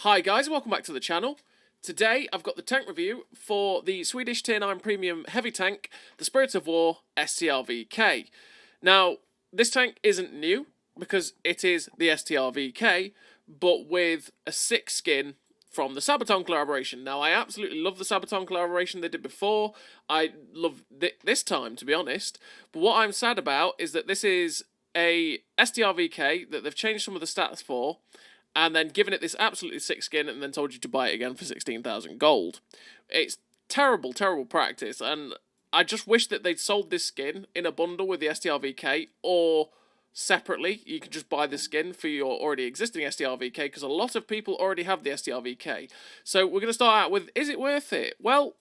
Hi guys, welcome back to the channel. Today I've got the tank review for the Swedish Tier 9 Premium Heavy Tank, the Spirit of War STRV K. Now, this tank isn't new because it is the STRV K, but with a sick skin from the Sabaton collaboration. Now, I absolutely love the Sabaton collaboration they did before. I love this time, to be honest. But what I'm sad about is that this is a STRV K that they've changed some of the stats for, and then given it this absolutely sick skin and then told you to buy it again for 16,000 gold. It's terrible, terrible practice, and I just wish that they'd sold this skin in a bundle with the STRV K, or separately, you could just buy the skin for your already existing STRV K, because a lot of people already have the STRV K. So we're going to start out with, is it worth it? Well,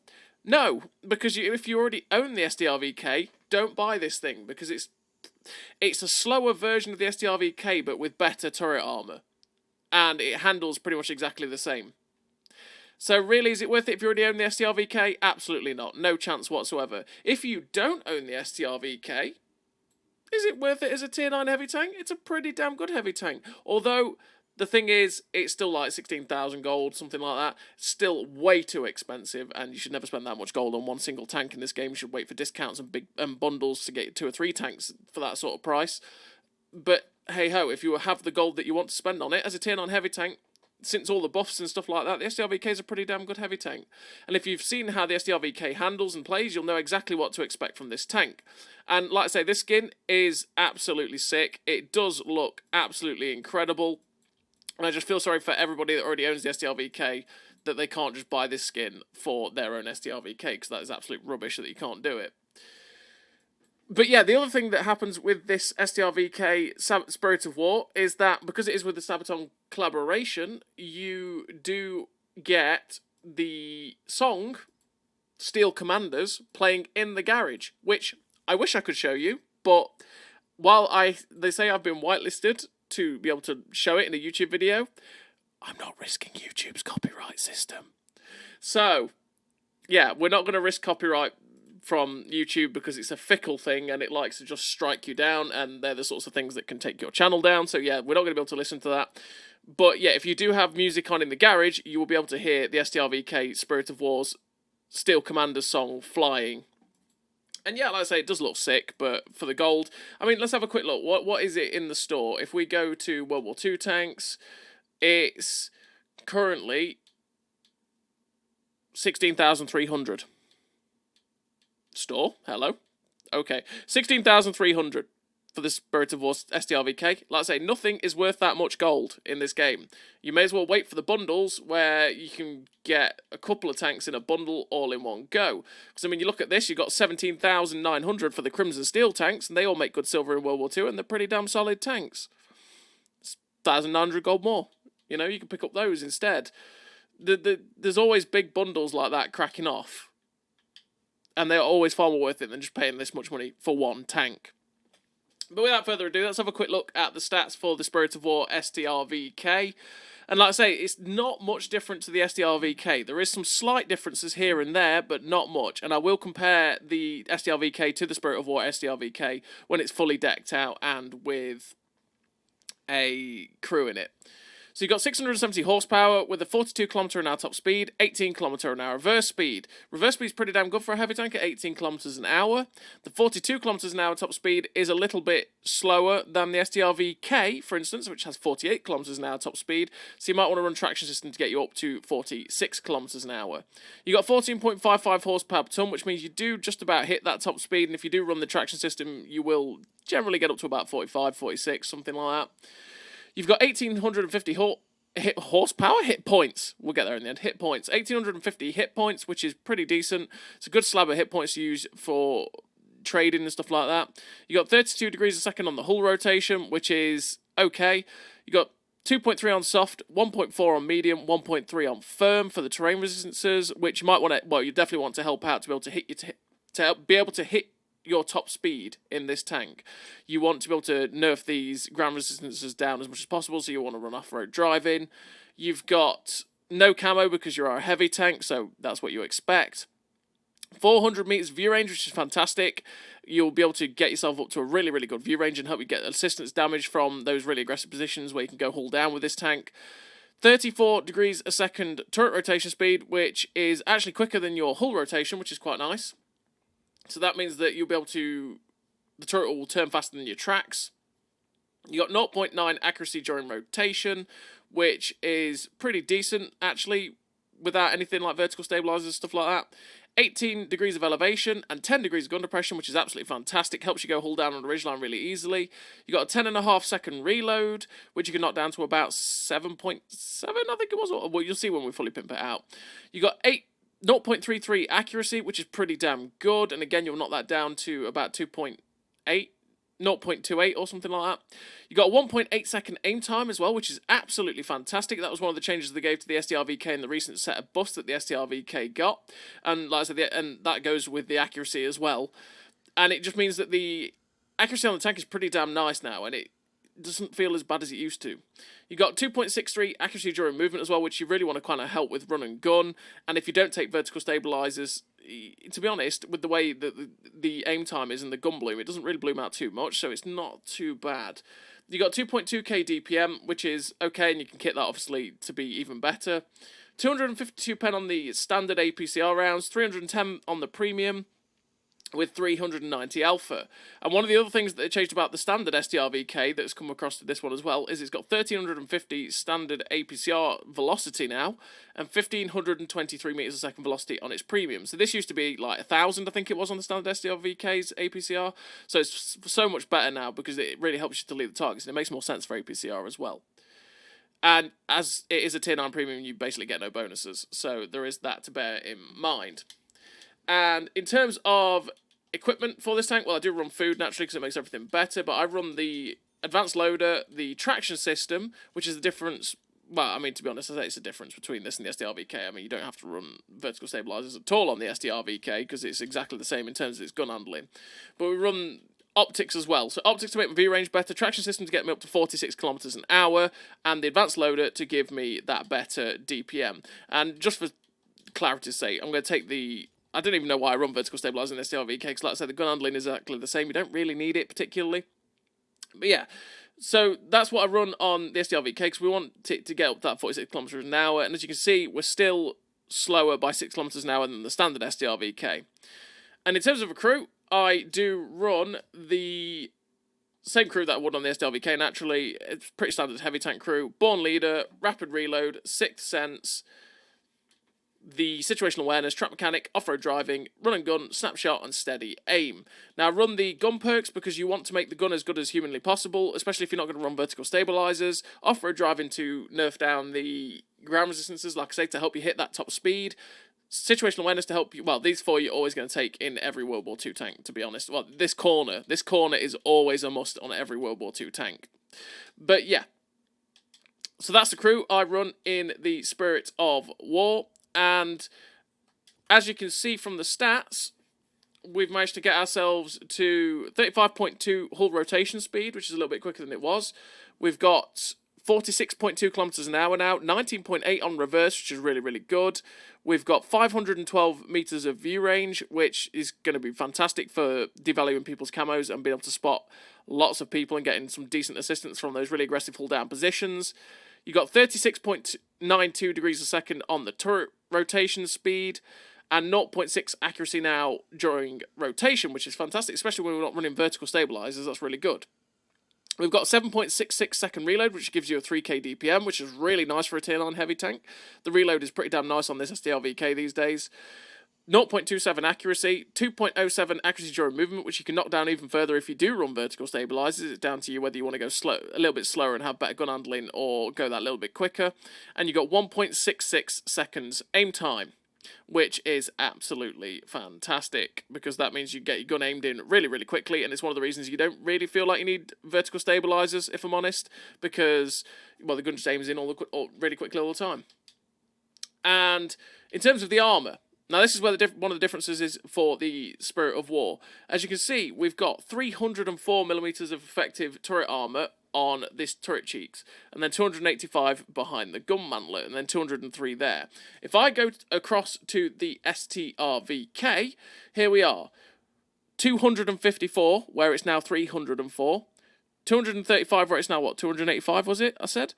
no, because if you already own the STRV K, don't buy this thing, because it's a slower version of the STRV K, but with better turret armor. And it handles pretty much exactly the same. So really, is it worth it if you already own the STRV K? Absolutely not. No chance whatsoever. If you don't own the STRV K, is it worth it as a Tier 9 heavy tank? It's a pretty damn good heavy tank. Although, the thing is, it's still like 16,000 gold, something like that. It's still way too expensive, and you should never spend that much gold on one single tank in this game. You should wait for discounts and big bundles to get 2 or 3 tanks for that sort of price. But hey-ho, if you have the gold that you want to spend on it, as a Tier 9 heavy tank, since all the buffs and stuff like that, the STRV K is a pretty damn good heavy tank. And if you've seen how the STRV K handles and plays, you'll know exactly what to expect from this tank. And like I say, this skin is absolutely sick. It does look absolutely incredible. And I just feel sorry for everybody that already owns the STRV K that they can't just buy this skin for their own STRV K, because that is absolute rubbish that you can't do it. But yeah, the other thing that happens with this STRV K Spirit of War is that because it is with the Sabaton collaboration, you do get the song Steel Commanders playing in the garage, which I wish I could show you, but while they say I've been whitelisted to be able to show it in a YouTube video, I'm not risking YouTube's copyright system. So, yeah, we're not going to risk copyright from YouTube because it's a fickle thing and it likes to just strike you down, and they're the sorts of things that can take your channel down. So yeah, we're not going to be able to listen to that. But yeah, if you do have music on in the garage, you will be able to hear the STRV K Spirit of War's Steel Commander song flying. And yeah, like I say, it does look sick, but for the gold, I mean, let's have a quick look. What is it in the store? If we go to World War II tanks, it's currently 16,300. Store, hello. Okay, 16,300 for the Spirit of War STRV K. Like I say, nothing is worth that much gold in this game. You may as well wait for the bundles where you can get a couple of tanks in a bundle all in one go. Because, I mean, you look at this, you've got 17,900 for the Crimson Steel tanks, and they all make good silver in World War II, and they're pretty damn solid tanks. It's 1,900 gold more. You know, you can pick up those instead. There's always big bundles like that cracking off, and they're always far more worth it than just paying this much money for one tank. But without further ado, let's have a quick look at the stats for the Spirit of War STRV K. And like I say, it's not much different to the STRV K. There is some slight differences here and there, but not much. And I will compare the STRV K to the Spirit of War STRV K when it's fully decked out and with a crew in it. So you've got 670 horsepower with a 42 km/h top speed, 18 km/h reverse speed. Reverse speed is pretty damn good for a heavy tank at 18 km/h. The 42 km/h top speed is a little bit slower than the STRV K, for instance, which has 48 km/h top speed. So you might want to run traction system to get you up to 46 km/h. You've got 14.55 horsepower per ton, which means you do just about hit that top speed. And if you do run the traction system, you will generally get up to about 45, 46, something like that. You've got 1,850 horsepower hit points. We'll get there in the end. Hit points. 1,850 hit points, which is pretty decent. It's a good slab of hit points to use for trading and stuff like that. You got 32 degrees a second on the hull rotation, which is okay. You got 2.3 on soft, 1.4 on medium, 1.3 on firm for the terrain resistances, which you might want to, well, you definitely want to help out to be able to hit your top speed in this tank. You want to be able to nerf these ground resistances down as much as possible, so you want to run off-road driving. You've got no camo because you're a heavy tank, so that's what you expect. 400 meters view range, which is fantastic. You'll be able to get yourself up to a really, really good view range and help you get assistance damage from those really aggressive positions where you can go hull down with this tank. 34 degrees a second turret rotation speed, which is actually quicker than your hull rotation, which is quite nice. So that means that you'll be able to... the turret will turn faster than your tracks. You got 0.9 accuracy during rotation, which is pretty decent, actually, without anything like vertical stabilizers, stuff like that. 18 degrees of elevation and 10 degrees of gun depression, which is absolutely fantastic. Helps you go hull down on the ridgeline really easily. You got a 10.5 second reload, which you can knock down to about 7.7, I think it was. Well, you'll see when we fully pimp it out. You got 0.33 accuracy, which is pretty damn good. And again, you'll knock that down to about 2.8, 0.28 or something like that. You got a 1.8 second aim time as well, which is absolutely fantastic. That was one of the changes they gave to the STRV K in the recent set of buffs that the STRV K got. And like I said, and that goes with the accuracy as well. And it just means that the accuracy on the tank is pretty damn nice now, and it doesn't feel as bad as it used to. You got 2.63 accuracy during movement as well, which you really want to kind of help with run and gun. And if you don't take vertical stabilizers, to be honest, with the way that the aim time is and the gun bloom, it doesn't really bloom out too much, so it's not too bad. You got 2.2k DPM, which is okay, and you can kit that obviously to be even better. 252 pen on the standard APCR rounds, 310 on the premium, with 390 alpha. And one of the other things that they changed about the standard STRV K that's come across to this one as well is it's got 1350 standard APCR velocity now and 1523 meters a second velocity on its premium. So this used to be like 1000, I think it was, on the standard STRV K's APCR. So it's so much better now because it really helps you to lead the targets, and it makes more sense for APCR as well. And as it is a tier 9 premium, you basically get no bonuses. So there is that to bear in mind. And in terms of equipment for this tank, well, I do run food naturally because it makes everything better, but I run the advanced loader, the traction system, which is the difference. Well, I mean, to be honest, I say it's a difference between this and the STRV K. I mean, you don't have to run vertical stabilizers at all on the STRV K because it's exactly the same in terms of its gun handling. But we run optics as well. So optics to make my view range better, traction system to get me up to 46 kilometers an hour, and the advanced loader to give me that better DPM. And just for clarity's sake, I'm going to take the... I don't even know why I run vertical stabilizer in the STRV K, because like I said, the gun handling is exactly the same. You don't really need it particularly. But yeah, so that's what I run on the STRV K, because we want it to get up to that 46 kilometers an hour. And as you can see, we're still slower by 6 kilometers an hour than the standard STRV K. And in terms of a crew, I do run the same crew that I would on the STRV K naturally. It's pretty standard heavy tank crew. Born Leader, Rapid Reload, Sixth Sense, the situational awareness, trap mechanic, off-road driving, run and gun, snapshot, and steady aim. Now, run the gun perks because you want to make the gun as good as humanly possible, especially if you're not going to run vertical stabilizers. Off-road driving to nerf down the ground resistances, like I say, to help you hit that top speed. Situational awareness to help you. Well, these four you're always going to take in every World War II tank, to be honest. Well, this corner is always a must on every World War II tank. But yeah, so that's the crew I run in the Spirit of War. And as you can see from the stats, we've managed to get ourselves to 35.2 hull rotation speed, which is a little bit quicker than it was. We've got 46.2 kilometers an hour now, 19.8 on reverse, which is really, really good. We've got 512 meters of view range, which is going to be fantastic for devaluing people's camos and being able to spot lots of people and getting some decent assistance from those really aggressive hull down positions. You got 36.92 degrees a second on the turret rotation speed, and 0.6 accuracy now during rotation, which is fantastic, especially when we're not running vertical stabilizers. That's really good. We've got 7.66 second reload, which gives you a 3k DPM, which is really nice for a tier 9 heavy tank. The reload is pretty damn nice on this STRV K these days. 0.27 accuracy, 2.07 accuracy during movement, which you can knock down even further if you do run vertical stabilizers. It's down to you whether you want to go slow, a little bit slower and have better gun handling, or go that little bit quicker. And you got 1.66 seconds aim time, which is absolutely fantastic, because that means you get your gun aimed in really, really quickly, and it's one of the reasons you don't really feel like you need vertical stabilizers, if I'm honest, because, well, the gun just aims in really quickly all the time. And in terms of the armour, now, this is where one of the differences is for the Spirit of War. As you can see, we've got 304mm of effective turret armour on this turret cheeks, and then 285 behind the gun mantlet, and then 203 there. If I go across to the STRV K, here we are. 254, where it's now 304. 235, where it's now, what, 285 was it, I said?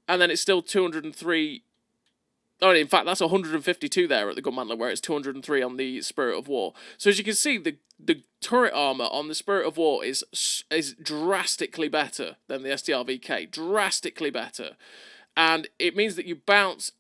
and then it's still 203. Oh, in fact, that's 152 there at the Gunmantler, where it's 203 on the Spirit of War. So as you can see, the turret armor on the Spirit of War is drastically better than the STRV K. Drastically better. And it means that you bounce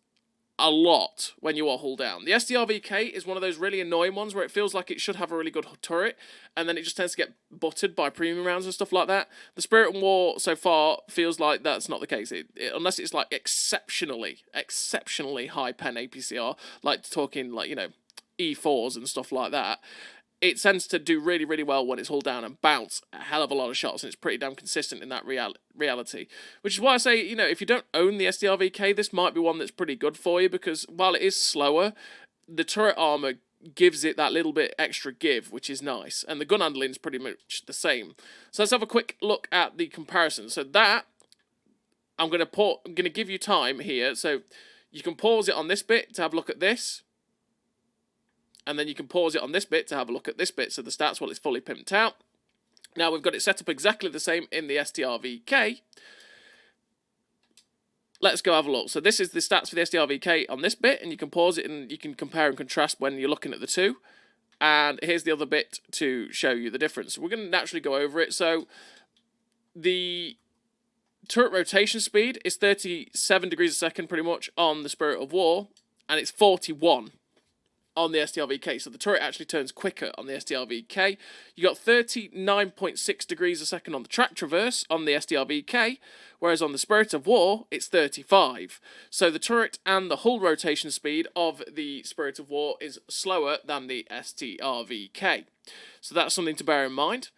a lot when you are hull down. The STRV K is one of those really annoying ones where it feels like it should have a really good turret, and then it just tends to get buttered by premium rounds and stuff like that. The Spirit of War so far feels like that's not the case. Unless it's like exceptionally high pen APCR, like talking like, you know, E4s and stuff like that, it tends to do really, really well when it's hull down and bounce a hell of a lot of shots, and it's pretty damn consistent in that reality. Which is why I say, you know, if you don't own the STRV K, this might be one that's pretty good for you, because while it is slower, the turret armor gives it that little bit extra give, which is nice, and the gun handling is pretty much the same. So let's have a quick look at the comparison. So that, I'm going to give you time here, so you can pause it on this bit to have a look at this. And then you can pause it on this bit to have a look at this bit, so the stats while it's fully pimped out. Now we've got it set up exactly the same in the STRV K. Let's go have a look. So this is the stats for the STRV K on this bit, and you can pause it and you can compare and contrast when you're looking at the two. And here's the other bit to show you the difference. We're going to naturally go over it. So the turret rotation speed is 37 degrees a second pretty much on the Spirit of War, and it's 41 on the STRV K, so the turret actually turns quicker on the STRV K. You got 39.6 degrees a second on the track traverse on the STRV K, whereas on the Spirit of War, it's 35. So the turret and the hull rotation speed of the Spirit of War is slower than the STRV K. So that's something to bear in mind.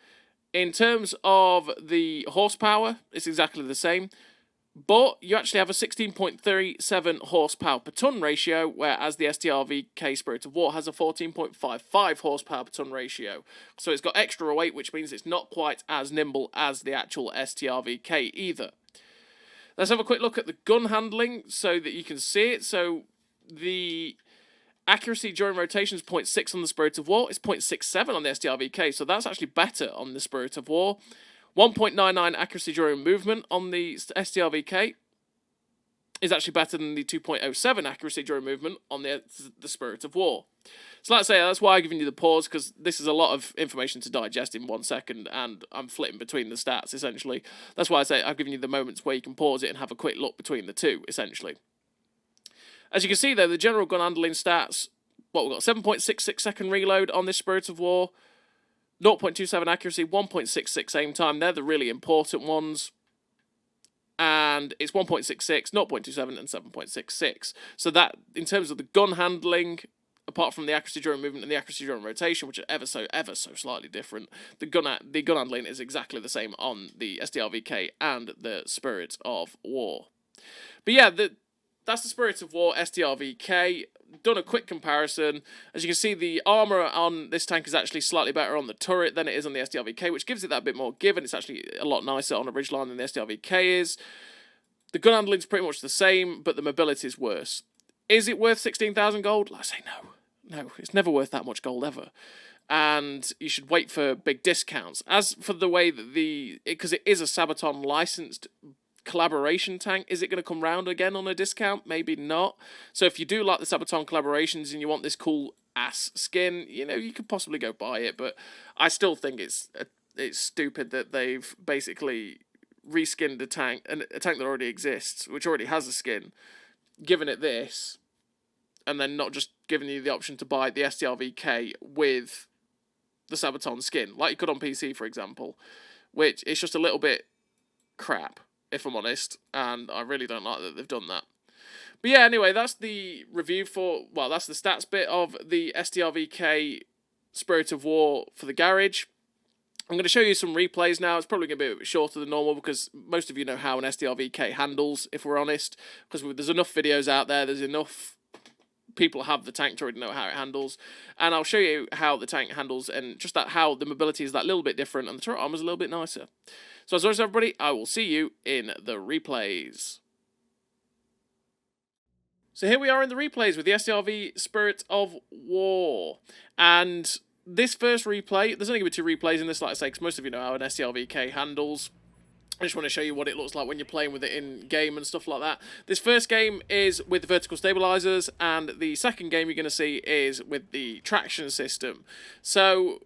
In terms of the horsepower, it's exactly the same. But you actually have a 16.37 horsepower per ton ratio, whereas the STRV K Spirit of War has a 14.55 horsepower per ton ratio. So it's got extra weight, which means it's not quite as nimble as the actual STRV K either. Let's have a quick look at the gun handling so that you can see it. So the accuracy during rotation is 0.6 on the Spirit of War. It's 0.67 on the STRV K, so that's actually better on the Spirit of War. 1.99 accuracy during movement on the STRV K is actually better than the 2.07 accuracy during movement on the Spirit of War. So let's say that's why I've given you the pause, because this is a lot of information to digest in 1 second, and I'm flitting between the stats, essentially. That's why I say I've given you the moments where you can pause it and have a quick look between the two, essentially. As you can see, though, the general gun handling stats, we've got 7.66 second reload on this Spirit of War, 0.27 accuracy, 1.66 aim time. They're the really important ones. And it's 1.66, 0.27, and 7.66. So that, in terms of the gun handling, apart from the accuracy during movement and the accuracy during rotation, which are ever so slightly different, the gun handling is exactly the same on the STRV K and the Spirit of War. But yeah, that's the Spirit of War STRV K. Done a quick comparison. As you can see, the armor on this tank is actually slightly better on the turret than it is on the STRV K, which gives it that bit more give, and it's actually a lot nicer on a ridgeline than the STRV K is. The gun handling is pretty much the same, but the mobility is worse. Is it worth 16,000 gold? I say no. No, it's never worth that much gold ever. And you should wait for big discounts. As for the way that because it is a Sabaton licensed collaboration tank, is it going to come round again on a discount? Maybe not. So if you do like the Sabaton collaborations and you want this cool ass skin, you know, you could possibly go buy it, but I still think it's stupid that they've basically reskinned a tank that already exists, which already has a skin, given it this, and then not just giving you the option to buy the STRV K with the Sabaton skin, like you could on PC, for example, which is just a little bit crap, if I'm honest, and I really don't like that they've done that. But yeah, anyway, that's the review that's the stats bit of the STRV K Spirit of War for the garage. I'm going to show you some replays now. It's probably going to be a bit shorter than normal, because most of you know how an STRV K handles, if we're honest, because there's enough videos out there, there's enough people have the tank to already know how it handles, and I'll show you how the tank handles, and just how the mobility is that little bit different, and the turret armor is a little bit nicer. So as always, everybody, I will see you in the replays. So here we are in the replays with the STRV Spirit of War, and this first replay, there's only going to be 2 replays in this, like I say, because most of you know how an STRV K handles. I just want to show you what it looks like when you're playing with it in game and stuff like that. This first game is with the vertical stabilizers, and the second game you're going to see is with the traction system. So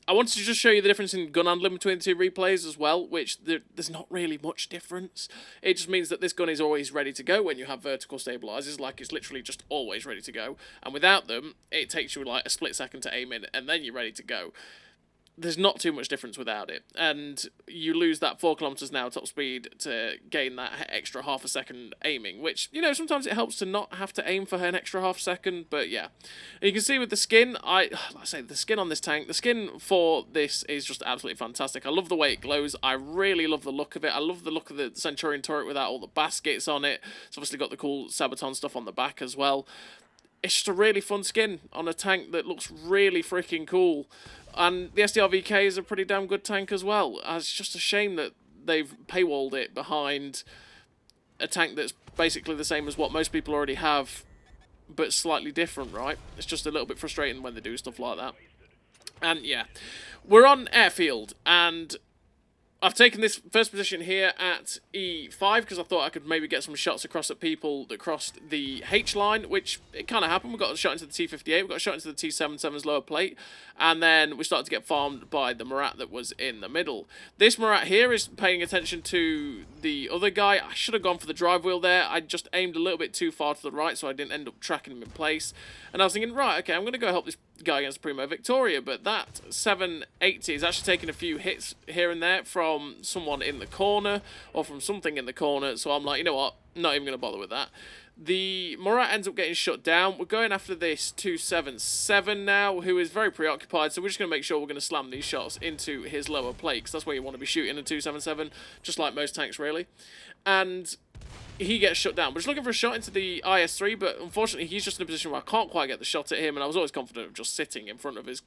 I wanted to just show you the difference in gun handling between the two replays as well, which there's not really much difference. It just means that this gun is always ready to go when you have vertical stabilizers, like it's literally just always ready to go. And without them, it takes you like a split second to aim in, and then you're ready to go. There's not too much difference without it, and you lose that 4 kilometers an hour top speed to gain that extra half a second aiming, which, you know, sometimes it helps to not have to aim for an extra half second, but yeah. And you can see with the skin, like I say, the skin on this tank, the skin for this is just absolutely fantastic. I love the way it glows. I really love the look of it. I love the look of the Centurion turret without all the baskets on it. It's obviously got the cool Sabaton stuff on the back as well. It's just a really fun skin on a tank that looks really freaking cool. And the STRV K is a pretty damn good tank as well. It's just a shame that they've paywalled it behind a tank that's basically the same as what most people already have, but slightly different, right? It's just a little bit frustrating when they do stuff like that. And yeah, we're on airfield, and I've taken this first position here at E5 because I thought I could maybe get some shots across at people that crossed the H line, which it kind of happened. We got a shot into the T58, we got a shot into the T77's lower plate, and then we started to get farmed by the Murat that was in the middle. This Murat here is paying attention to the other guy. I should have gone for the drive wheel there. I just aimed a little bit too far to the right, so I didn't end up tracking him in place. And I was thinking, right, okay, I'm going to go help this guy against Primo Victoria, but that 780 is actually taking a few hits here and there from someone in the corner or from something in the corner, so I'm like, you know what, not even going to bother with that. The Murat ends up getting shut down. We're going after this 277 now, who is very preoccupied, so we're just going to make sure we're going to slam these shots into his lower plate, because that's where you want to be shooting a 277, just like most tanks really. And he gets shut down. We're just looking for a shot into the IS-3, but unfortunately he's just in a position where I can't quite get the shot at him, and I was always confident of just sitting in front of his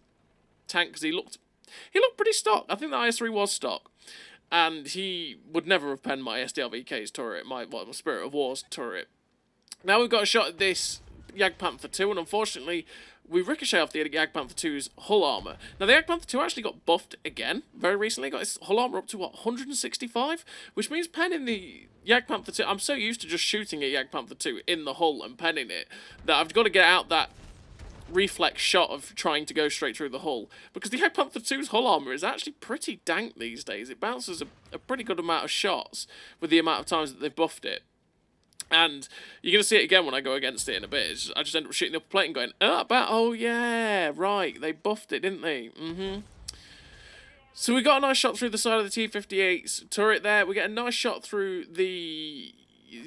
tank because he looked pretty stock. I think the IS-3 was stock, and he would never have penned my STRV-K's turret, my Spirit of War's turret. Now we've got a shot at this Jagdpanther 2, and unfortunately we ricochet off the Jagdpanther 2's hull armor. Now the Jagdpanther 2 actually got buffed again very recently, got its hull armor up to what, 165, which means penning the Jagdpanther 2. I'm so used to just shooting at Jagdpanther 2 in the hull and penning it that I've got to get out that reflex shot of trying to go straight through the hull, because the Jagdpanther 2's hull armor is actually pretty dank these days. It bounces a pretty good amount of shots with the amount of times that they've buffed it. And you're going to see it again when I go against it in a bit. I just end up shooting the upper plate and going, oh yeah, right, they buffed it, didn't they? So we got a nice shot through the side of the T-58's turret there. We get a nice shot through the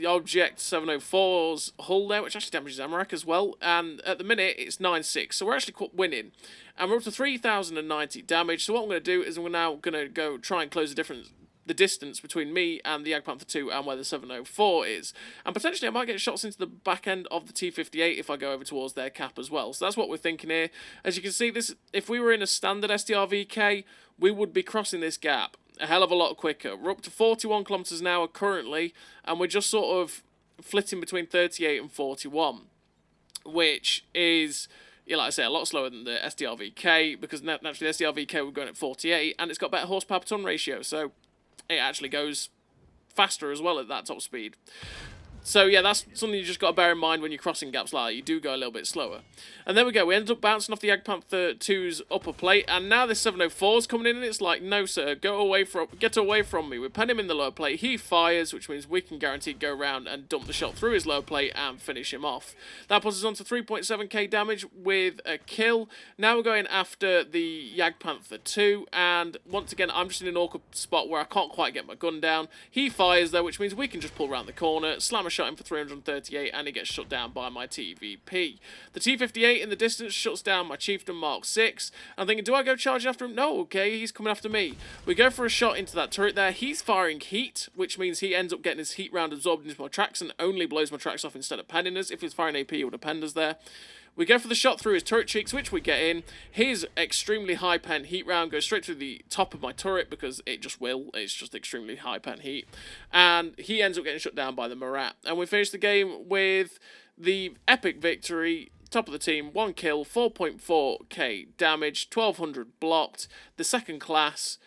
Object 704's hull there, which actually damages Amarak as well. And at the minute, it's 9-6, so we're actually winning. And we're up to 3,090 damage. So what I'm going to do is I'm now going to go try and close the distance between me and the Jagdpanther 2 and where the 704 is. And potentially I might get shots into the back end of the T58 if I go over towards their cap as well. So that's what we're thinking here. As you can see, this, if we were in a standard STRV-K, we would be crossing this gap a hell of a lot quicker. We're up to 41 kilometers an hour currently, and we're just sort of flitting between 38 and 41, which is, yeah, like I say, a lot slower than the STRV-K, because naturally the STRV-K we're going at 48, and it's got better horsepower per ton ratio, so it actually goes faster as well at that top speed. So yeah, that's something you just got to bear in mind when you're crossing gaps like that. You do go a little bit slower. And there we go. We ended up bouncing off the Jagdpanther 2's upper plate, and now this 704 is coming in, and it's like, no sir, get away from me. We pen him in the lower plate. He fires, which means we can guarantee go around and dump the shot through his lower plate and finish him off. That puts us on to 3.7k damage with a kill. Now we're going after the Jagdpanther 2, and once again, I'm just in an awkward spot where I can't quite get my gun down. He fires though, which means we can just pull around the corner, slam a shot in for 338, and he gets shut down by my TVP. The T58 in the distance shuts down my Chieftain Mark 6. I'm thinking, do I go charging after him? No, okay, he's coming after me. We go for a shot into that turret there. He's firing heat, which means he ends up getting his heat round absorbed into my tracks and only blows my tracks off instead of penning us. If he was firing AP, he would have penned us there. We go for the shot through his turret cheeks, which we get in. His extremely high pen heat round goes straight through the top of my turret because it just will. It's just extremely high pen heat. And he ends up getting shut down by the Murat. And we finish the game with the epic victory. Top of the team, 1 kill, 4.4k damage, 1200 blocked. The second class,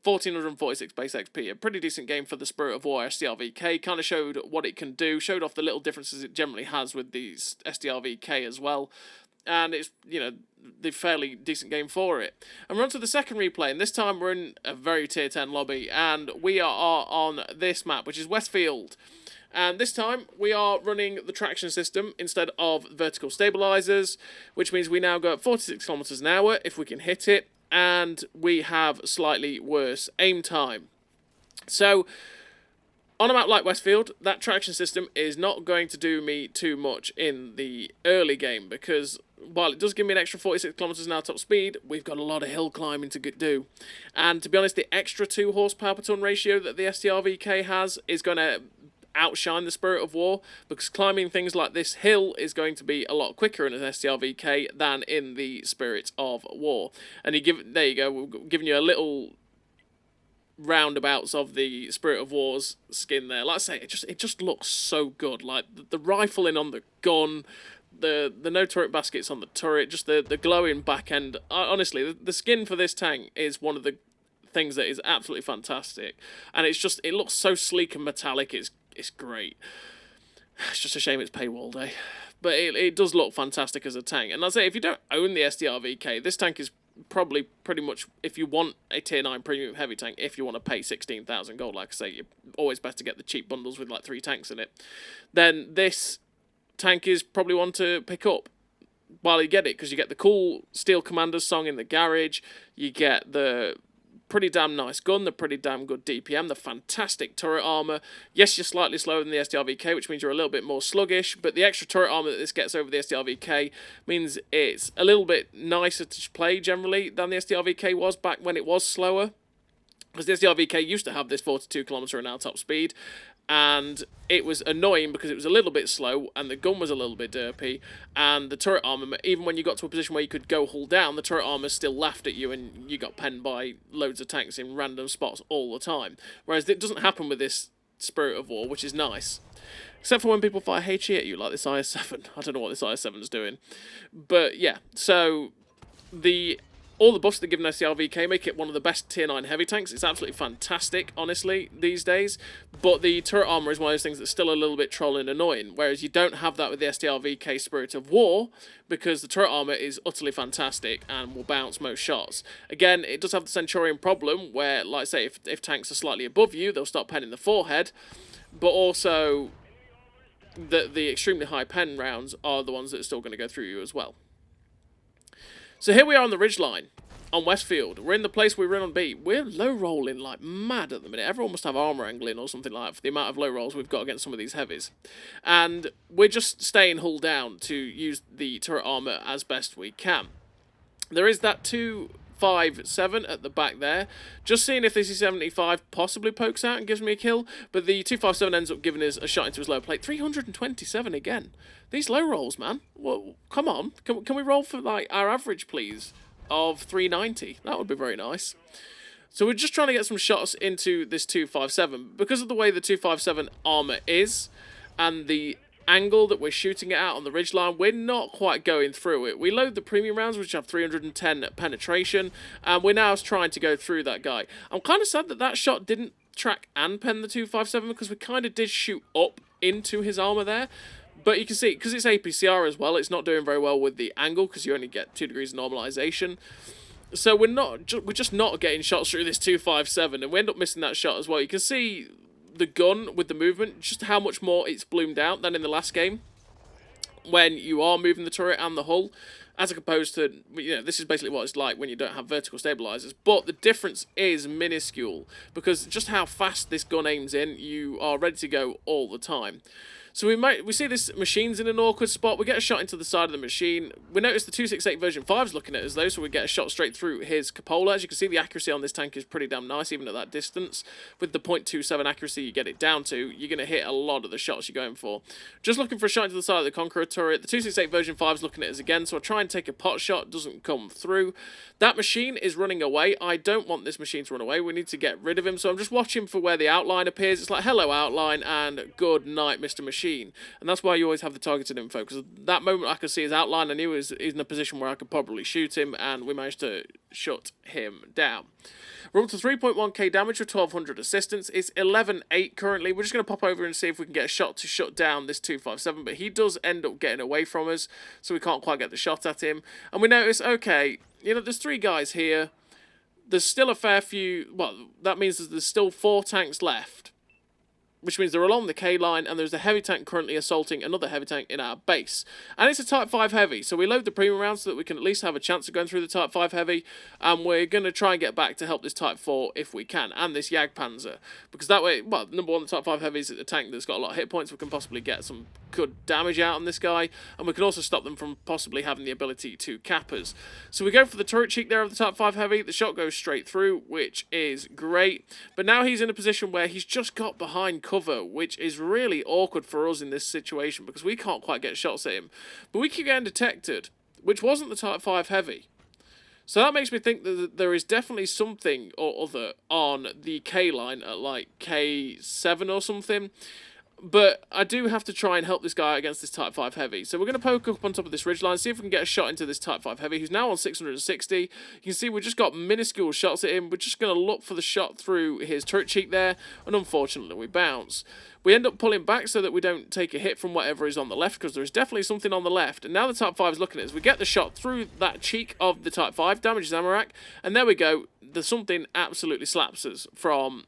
1446 base XP, a pretty decent game for the Spirit of War STRV K. Kind of showed what it can do, showed off the little differences it generally has with the STRV K as well. And it's, you know, the fairly decent game for it. And we're on to the second replay, and this time we're in a very tier 10 lobby, and we are on this map, which is Westfield. And this time we are running the traction system instead of vertical stabilizers, which means we now go at 46 kilometers an hour if we can hit it, and we have slightly worse aim time. So on a map like Westfield, that traction system is not going to do me too much in the early game, because while it does give me an extra 46 kilometers an hour top speed, we've got a lot of hill climbing to do. And to be honest, the extra 2 horsepower per ton ratio that the STRV K has is going to outshine the Spirit of War, because climbing things like this hill is going to be a lot quicker in an STRV K than in the Spirit of War. And there you go, we've given you a little roundabouts of the Spirit of War's skin there. Like I say, it just looks so good. Like the rifling on the gun, the no turret baskets on the turret, just the glowing back end. Honestly, the skin for this tank is one of the things that is absolutely fantastic, and it looks so sleek and metallic. It's great. It's just a shame it's paywall day, but it does look fantastic as a tank. And I'll say, if you don't own the STRV K, this tank is probably pretty much, if you want a tier 9 premium heavy tank, if you want to pay 16,000 gold, like I say, you're always best to get the cheap bundles with like 3 tanks in it, then this tank is probably one to pick up while you get it, because you get the cool Steel Commander's song in the garage, you get the pretty damn nice gun, the pretty damn good DPM, the fantastic turret armor. Yes, you're slightly slower than the STRV K, which means you're a little bit more sluggish, but the extra turret armor that this gets over the STRV K means it's a little bit nicer to play generally than the STRV K was back when it was slower, because the STRV K used to have this 42 km an hour top speed, and it was annoying because it was a little bit slow, and the gun was a little bit derpy, and the turret armor, even when you got to a position where you could go hull down, the turret armor still laughed at you, and you got penned by loads of tanks in random spots all the time. Whereas it doesn't happen with this Spirit of War, which is nice. Except for when people fire HE at you, like this IS-7. I don't know what this IS-7 is doing. But yeah, so all the buffs that give an STRV K make it one of the best tier 9 heavy tanks. It's absolutely fantastic, honestly, these days. But the turret armor is one of those things that's still a little bit trolling and annoying, whereas you don't have that with the STRV K Spirit of War, because the turret armor is utterly fantastic and will bounce most shots. Again, it does have the Centurion problem, where, like I say, if tanks are slightly above you, they'll start penning the forehead, but also the extremely high pen rounds are the ones that are still going to go through you as well. So here we are on the ridgeline on Westfield. We're in the place we run on B. We're low rolling like mad at the minute. Everyone must have armor angling or something like that for the amount of low rolls we've got against some of these heavies. And we're just staying hull down to use the turret armor as best we can. There is that 257 at the back there. Just seeing if the C75 possibly pokes out and gives me a kill, but the 257 ends up giving us a shot into his low plate. 327 again. These low rolls, man. Well, come on. Can we roll for like our average, please, of 390? That would be very nice. So we're just trying to get some shots into this 257. Because of the way the 257 armor is and the angle that we're shooting it at on the ridgeline, we're not quite going through it. We load the premium rounds, which have 310 penetration, and we're now trying to go through that guy. I'm kind of sad that that shot didn't track and pen the 257, because we kind of did shoot up into his armor there. But you can see, because it's APCR as well, it's not doing very well with the angle, because you only get 2 degrees of normalization. So we're just not getting shots through this 257, and we end up missing that shot as well. You can see the gun with the movement, just how much more it's bloomed out than in the last game, when you are moving the turret and the hull, as opposed to, you know, this is basically what it's like when you don't have vertical stabilizers. But the difference is minuscule, because just how fast this gun aims in, you are ready to go all the time. So we see this machine's in an awkward spot. We get a shot into the side of the machine. We notice the 268 version 5 is looking at us though, so we get a shot straight through his cupola. As you can see, the accuracy on this tank is pretty damn nice, even at that distance. With the .27 accuracy you get it down to, you're going to hit a lot of the shots you're going for. Just looking for a shot into the side of the Conqueror turret. The 268 version 5 is looking at us again, so I try and take a pot shot, doesn't come through. That machine is running away. I don't want this machine to run away. We need to get rid of him, so I'm just watching for where the outline appears. It's like, hello outline, and good night, Mr. Machine. machine. And that's why you always have the targeted info, because that moment I could see his outline, I knew he was in a position where I could probably shoot him, and we managed to shut him down. We're up to 3.1k damage with 1200 assistance. It's 11-8 currently. We're just going to pop over and see if we can get a shot to shut down this 257, but he does end up getting away from us, so we can't quite get the shot at him. And we notice, okay, you know, there's 3 guys here. There's still a fair few, well, that means there's still 4 tanks left, which means they're along the K line, and there's a heavy tank currently assaulting another heavy tank in our base. And it's a Type 5 heavy, so we load the premium rounds so that we can at least have a chance of going through the Type 5 heavy, and we're going to try and get back to help this Type 4 if we can, and this Jagdpanzer, because that way, well, number one, the Type 5 heavy is a tank that's got a lot of hit points. We can possibly get some good damage out on this guy, and we can also stop them from possibly having the ability to cap us. So we go for the turret cheek there of the Type 5 heavy. The shot goes straight through, which is great, but now he's in a position where he's just got behind cover, which is really awkward for us in this situation because we can't quite get shots at him. But we keep getting detected, which wasn't the Type 5 heavy. So that makes me think that there is definitely something or other on the K line at like K7 or something. But I do have to try and help this guy against this Type 5 heavy. So we're going to poke up on top of this ridgeline, see if we can get a shot into this Type 5 heavy, who's now on 660. You can see we've just got minuscule shots at him. We're just going to look for the shot through his turret cheek there, and unfortunately we bounce. We end up pulling back so that we don't take a hit from whatever is on the left, because there is definitely something on the left. And now the Type 5 is looking at us. We get the shot through that cheek of the Type 5, damages Amarak, and there we go. There's something absolutely slaps us from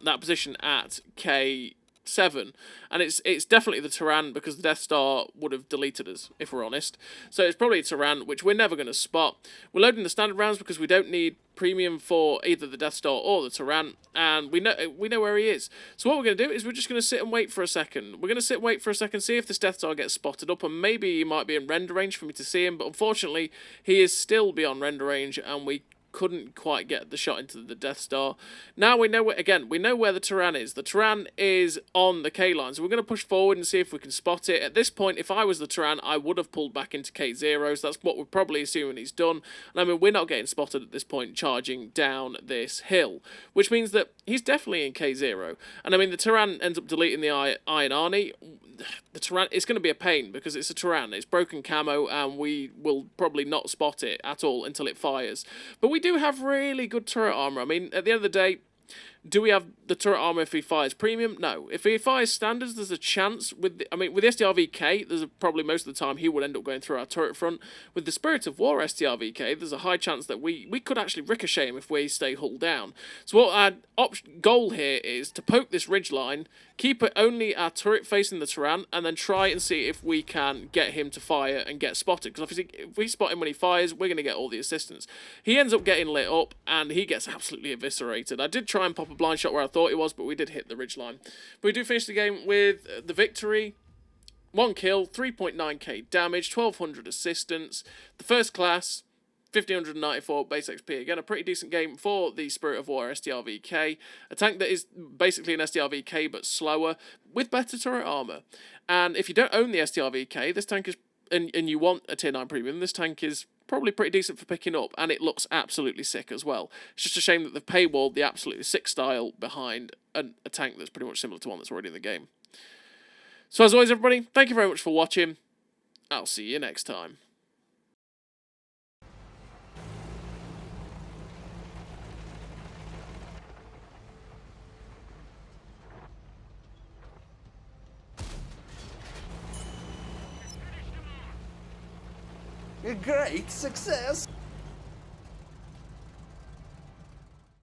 that position at K7, and it's definitely the Tyran, because the Death Star would have deleted us if we're honest. So it's probably a Tyran, which we're never going to spot. We're loading the standard rounds because we don't need premium for either the Death Star or the Tyran, and we know where he is. So what we're going to do is we're just going to sit and wait for a second. We're going to sit and wait for a second, see if this Death Star gets spotted up, and maybe he might be in render range for me to see him, but unfortunately he is still beyond render range, and we couldn't quite get the shot into the Death Star. Now we know, again, we know where the Tyran is. The Tyran is on the K line, so we're going to push forward and see if we can spot it. At this point, if I was the Tyran, I would have pulled back into K0, so that's what we're probably assuming he's done. And I mean, we're not getting spotted at this point charging down this hill, which means that he's definitely in K0. And I mean, the Tyran ends up deleting the Iron Arnie. The Tyran, it's going to be a pain because it's a Tyran. It's broken camo, and we will probably not spot it at all until it fires. But we do have really good turret armor. I mean, at the end of the day, do we have the turret armor if he fires premium? No. If he fires standards, there's a chance with the STRV K, there's probably most of the time he would end up going through our turret front. With the Spirit of War STRV K, there's a high chance that we could actually ricochet him if we stay hull down. So what our goal here is to poke this ridge line, keep it only our turret facing the Tyran, and then try and see if we can get him to fire and get spotted. Because obviously, if we spot him when he fires, we're going to get all the assistance. He ends up getting lit up, and he gets absolutely eviscerated. I did try and pop a blind shot where I thought it was, but we did hit the ridgeline. But we do finish the game with the victory. 1 kill, 3.9k damage, 1200 assistance. The first class, 1594 base XP. Again, a pretty decent game for the Spirit of War STRV K. A tank that is basically an STRV K but slower, with better turret armor. And if you don't own the STRV K, this tank is, and you want a tier 9 premium, this tank is probably pretty decent for picking up, and it looks absolutely sick as well. It's just a shame that they've paywalled the absolutely sick style behind a tank that's pretty much similar to one that's already in the game. So as always, everybody, thank you very much for watching. I'll see you next time. A great success!